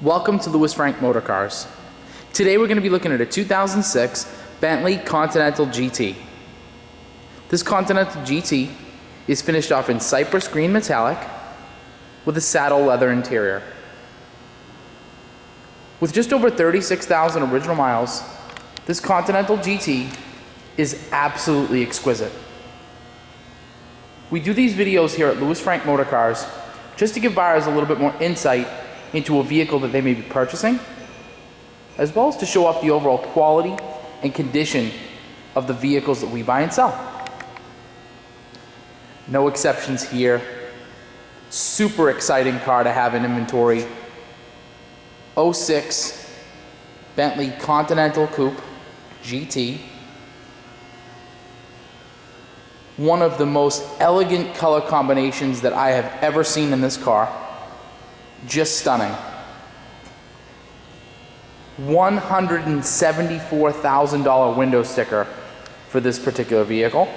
Welcome to Louis Frank Motorcars. Today we're going to be looking at a 2006 Bentley Continental GT. This Continental GT is finished off in cypress green metallic with a saddle leather interior. With just over 36,000 original miles, this Continental GT is absolutely exquisite. We do these videos here at Louis Frank Motorcars just to give buyers a little bit more insight into a vehicle that they may be purchasing, as well as to show off the overall quality and condition of the vehicles that we buy and sell. No exceptions here. Super exciting car to have in inventory. 06 Bentley Continental Coupe GT. One of the most elegant color combinations that I have ever seen in this car. Just stunning. $174,000 window sticker for this particular vehicle.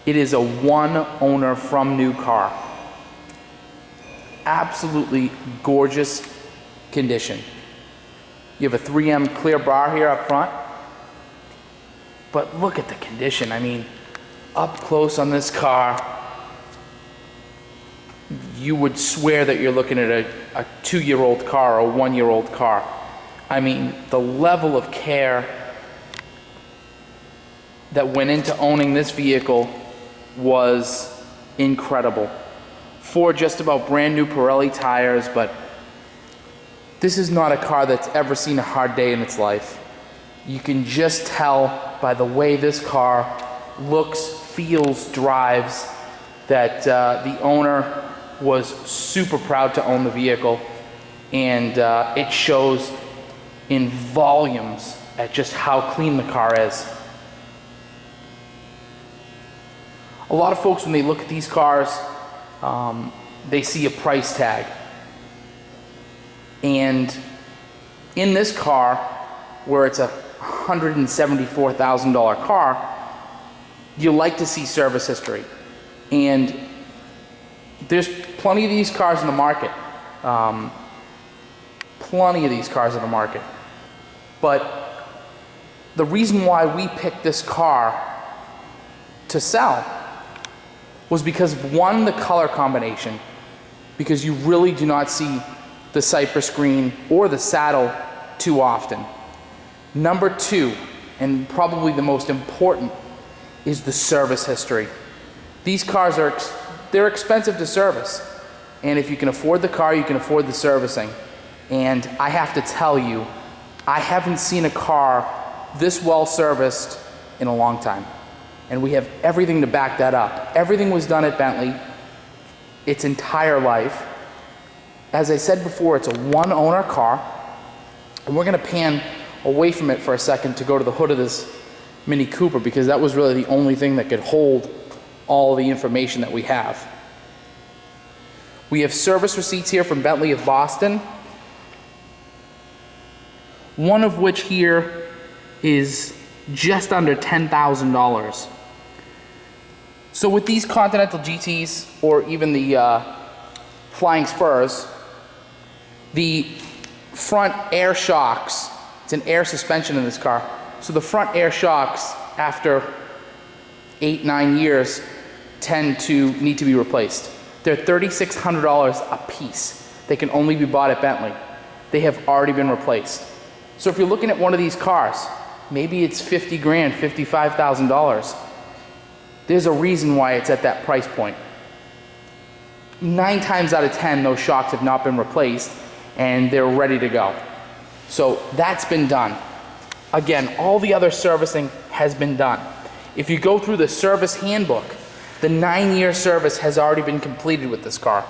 It is a one owner from new car. Absolutely gorgeous condition. You have a 3M clear bar here up front. But look at the condition. I mean, up close on this car, you would swear that you're looking at a 2-year-old car or a 1-year-old car. I mean, the level of care that went into owning this vehicle was incredible. 4 just about brand new Pirelli tires, but this is not a car that's ever seen a hard day in its life. You can just tell by the way this car looks, feels, drives, that the owner was super proud to own the vehicle, and it shows in volumes at just how clean the car is. A lot of folks, when they look at these cars, they see a price tag. And in this car, where it's a $174,000 car, you like to see service history. And there's plenty of these cars in the market. Plenty of these cars in the market. But the reason why we picked this car to sell was because of, one, the color combination, because you really do not see the cypress green or the saddle too often. Number 2, and probably the most important, is the service history. These cars they're expensive to service, and if you can afford the car, you can afford the servicing. And I have to tell you, I haven't seen a car this well serviced in a long time, and we have everything to back that up. Everything was done at Bentley its entire life. As I said before, it's a one owner car, and we're going to pan away from it for a second to go to the hood of this Mini Cooper, because that was really the only thing that could hold all the information that we have. We have service receipts here from Bentley of Boston, one of which here is just under $10,000. So with these Continental GTs, or even the Flying Spurs, the front air shocks, it's an air suspension in this car, so the front air shocks after 8-9 years tend to need to be replaced. They're $3,600 a piece. They can only be bought at Bentley. They have already been replaced. So if you're looking at one of these cars, maybe it's $50 grand, $55,000. There's a reason why it's at that price point. 9 times out of 10, those shocks have not been replaced, and they're ready to go. So that's been done. Again, all the other servicing has been done. If you go through the service handbook, the 9-year service has already been completed with this car.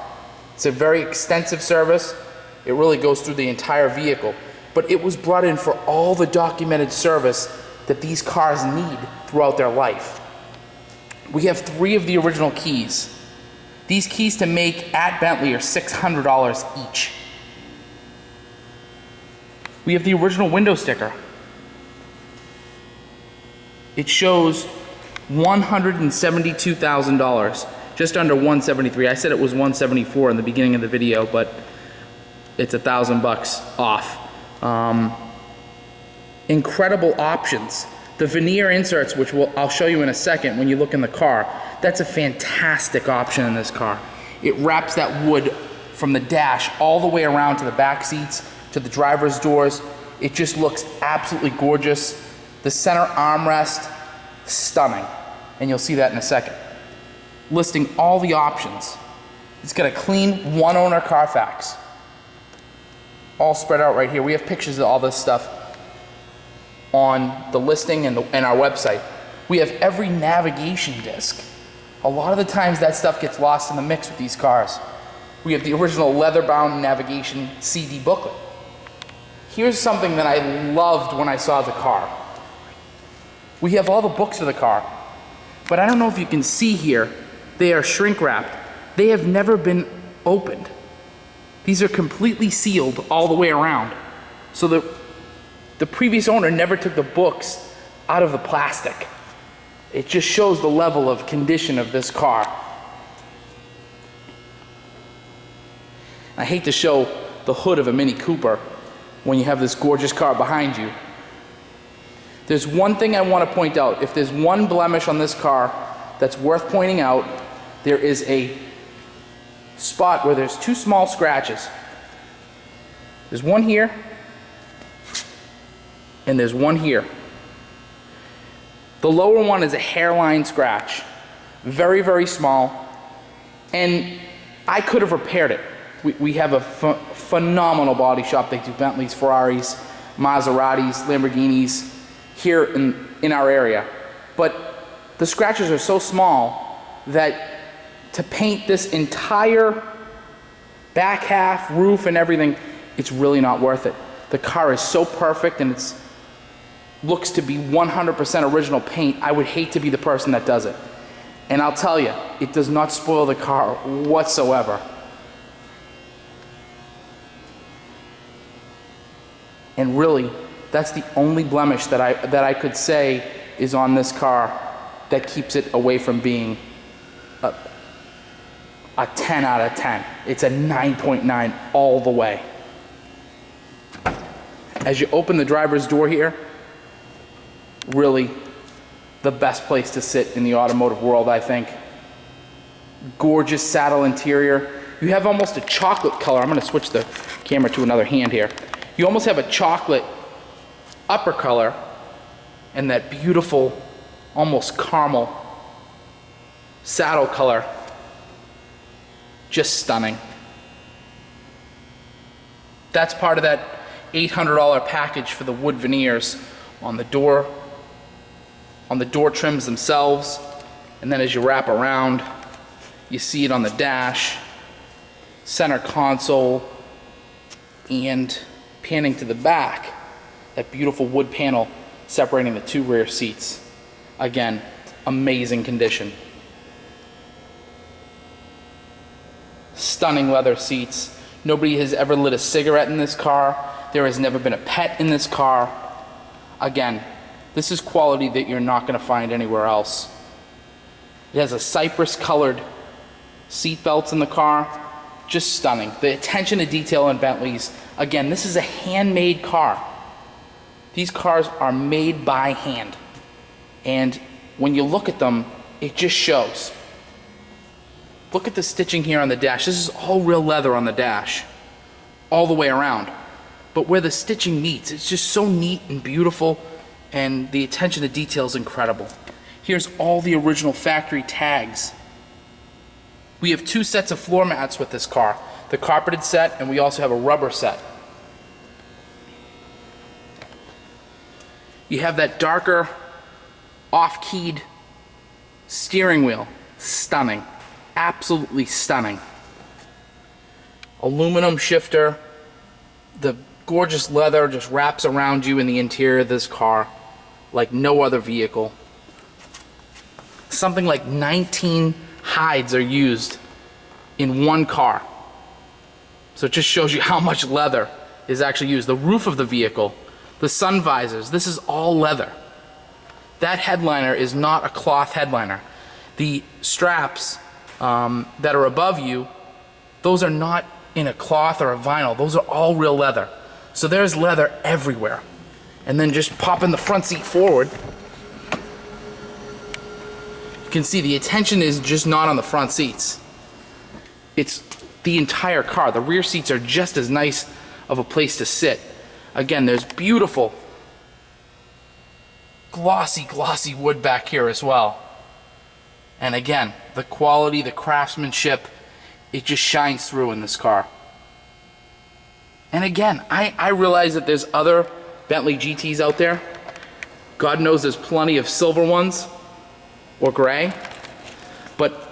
It's a very extensive service. It really goes through the entire vehicle. But it was brought in for all the documented service that these cars need throughout their life. We have 3 of the original keys. These keys to make at Bentley are $600 each. We have the original window sticker. It shows $172,000. just under 173. I said it was 174 in the beginning of the video, but it's $1,000 off. Incredible options. The Veneer Inserts, which I'll show you in a second when you look in the car, that's a fantastic option in this car. It wraps that wood from the dash all the way around to the back seats, to the driver's doors. It just looks absolutely gorgeous. The center armrest, stunning. And you'll see that in a second. Listing all the options. It's got a clean one owner Carfax. All spread out right here. We have pictures of all this stuff on the listing and our website. We have every navigation disc. A lot of the times that stuff gets lost in the mix with these cars. We have the original leather-bound navigation CD booklet. Here's something that I loved when I saw the car. We have all the books of the car, but I don't know if you can see here, they are shrink wrapped. They have never been opened. These are completely sealed all the way around. So the previous owner never took the books out of the plastic. It just shows the level of condition of this car. I hate to show the hood of a Mini Cooper when you have this gorgeous car behind you. There's one thing I want to point out. If there's one blemish on this car that's worth pointing out, there is a spot where there's two small scratches. There's one here, and there's one here. The lower one is a hairline scratch. Very, very small. And I could have repaired it. We have a phenomenal body shop. They do Bentleys, Ferraris, Maseratis, Lamborghinis here in our area. But the scratches are so small that to paint this entire back half, roof, and everything, it's really not worth it. The car is so perfect and it looks to be 100% original paint. I would hate to be the person that does it. And I'll tell you, it does not spoil the car whatsoever. And really, that's the only blemish that I could say is on this car that keeps it away from being a 10 out of 10. It's a 9.9 all the way. As you open the driver's door here, really the best place to sit in the automotive world, I think. Gorgeous saddle interior. You have almost a chocolate color. I'm going to switch the camera to another hand here. You almost have a chocolate upper color and that beautiful, almost caramel saddle color. Just stunning. That's part of that $800 package for the wood veneers on the door trims themselves, and then as you wrap around, you see it on the dash, center console, and panning to the back, that beautiful wood panel separating the two rear seats. Again, amazing condition. Stunning leather seats. Nobody has ever lit a cigarette in this car. There has never been a pet in this car. Again, this is quality that you're not going to find anywhere else. It has a cypress colored seat belts in the car. Just stunning. The attention to detail in Bentleys. Again, this is a handmade car. These cars are made by hand. And when you look at them, it just shows. Look at the stitching here on the dash. This is all real leather on the dash, all the way around. But where the stitching meets, it's just so neat and beautiful, and the attention to detail is incredible. Here's all the original factory tags. We have two sets of floor mats with this car, the carpeted set, and we also have a rubber set. You have that darker, off-keyed steering wheel. Stunning. Absolutely stunning. Aluminum shifter. The gorgeous leather just wraps around you in the interior of this car like no other vehicle. Something like 19 hides are used in one car. So it just shows you how much leather is actually used. The roof of the vehicle, the sun visors, this is all leather. That headliner is not a cloth headliner. The straps that are above you, those are not in a cloth or a vinyl. Those are all real leather. So there's leather everywhere. And then just popping the front seat forward, you can see the attention is just not on the front seats. It's the entire car. The rear seats are just as nice of a place to sit. Again, there's beautiful glossy wood back here as well. And again, the quality, the craftsmanship, it just shines through in this car. And again, I realize that there's other Bentley GTs out there. God knows there's plenty of silver ones or gray. But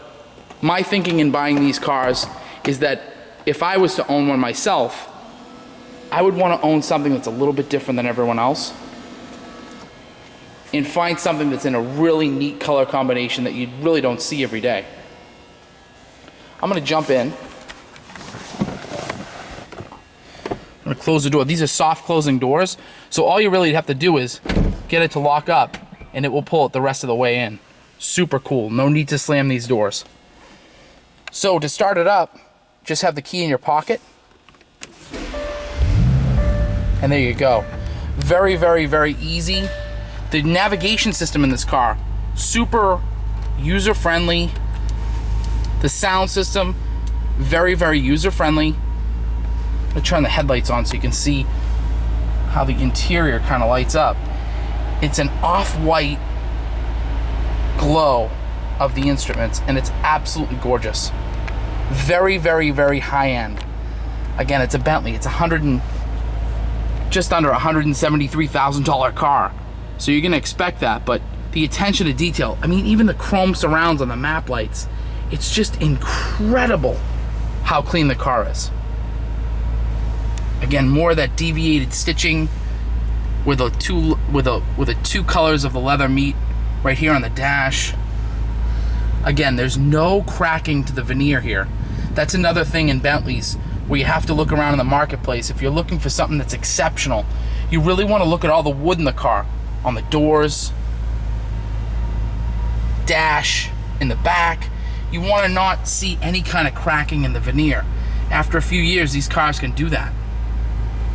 my thinking in buying these cars is that if I was to own one myself, I would want to own something that's a little bit different than everyone else, and find something that's in a really neat color combination that you really don't see every day. I'm going to jump in. I'm going to close the door. These are soft closing doors, so all you really have to do is get it to lock up, and it will pull it the rest of the way in. Super cool. No need to slam these doors. So to start it up, just have the key in your pocket. And there you go. Very easy. The navigation system in this car, super user-friendly. The sound system, very user-friendly. I'm gonna turn the headlights on so you can see how the interior kind of lights up. It's an off-white glow of the instruments, and it's absolutely gorgeous. Very high-end. Again, it's a Bentley. It's just under $173,000 car. So you're gonna expect that, but the attention to detail, I mean, even the chrome surrounds on the map lights, it's just incredible how clean the car is. Again, more of that deviated stitching with the two colors of the leather meet right here on the dash. Again, there's no cracking to the veneer here. That's another thing in Bentleys where you have to look around in the marketplace. If you're looking for something that's exceptional, you really want to look at all the wood in the car, on the doors, dash, in the back. You want to not see any kind of cracking in the veneer. After a few years, these cars can do that.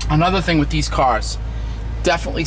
Another thing with these cars, definitely